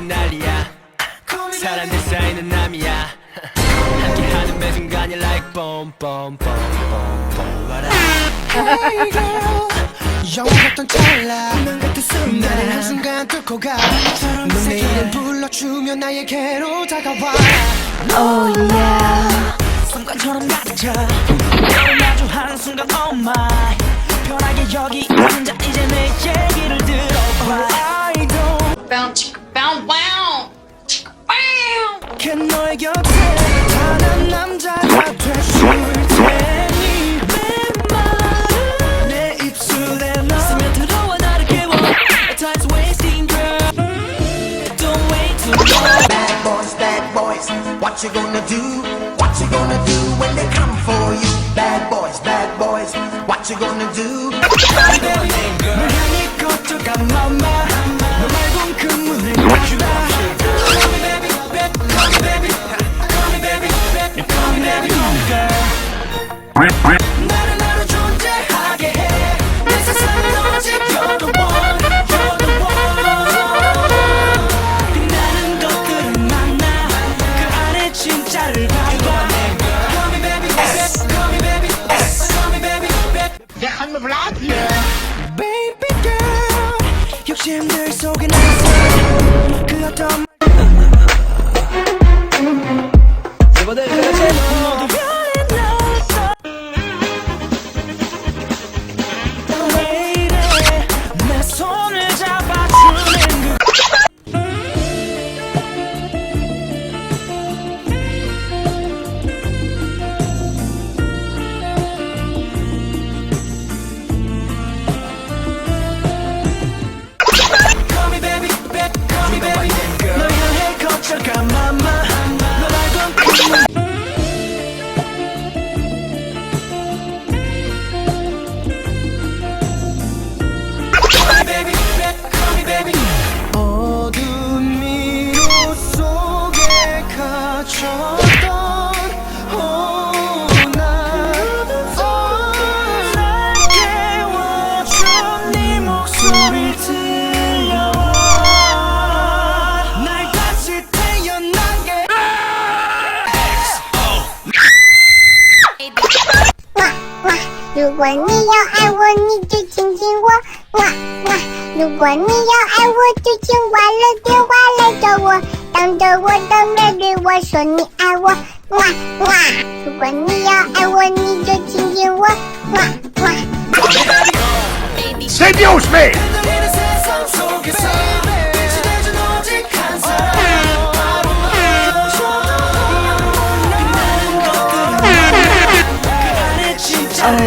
난리야. 사람들 사이는 남이야. 함께하는 매 순간이 like boom boom boom boom boom. What up? Hey girl, 영화 같던 찰나 나를 한순간 뚫고 가. 넌 내 이름 불러주면 나에게로 다가와. Oh yeah. 순간처럼 낮아져. 너를 마주하는 순간 oh my. 편하게 여기 앉아 이제 내 얘기를 들어봐. I don't Bounce, bounce, wow. Wow. 그 너의 곁에 다른 남자가 될 수 있니. 내 말은 내 입술에 넣어 스며들어와 나를 깨워. Time's wasting girl. Don't wait too long. Bad boys, what you gonna do? What you gonna do when they come for you? Bad boys, what you gonna do? 널 향해 걷어가 mama. 너 말곤 그 문을 닫지마. Call me baby, call me baby, call me baby, call me baby, girl. 나를 존재하게 해. 내 세상은 오직 you're the one, you're the one. 빛나는 것들은 많아. 그 안에 진짜를 봐봐. Call me baby, call me baby, call me baby, baby girl. 욕심들 속에 나서 그 어떤 모두 변해 너. 왜 이래 내 손을 잡아주는 Call me baby, call me baby. 널 향해 걷어가 mama. 널 알던 그 어둠 미로 속에 갇혔던 날 깨워준 네 목소리 들려와. 날 다시 태어나게. 如果你要爱我，你就亲亲我，如果你要爱我，就请挂了电话来找我，当着我的面对我说你爱我，如果你要爱我，你就亲亲我， Seduce me! 흔들리는 세상 속에서 빛이 되준 오직 한 사람. 빛나는 것들은 그 안에 진짜를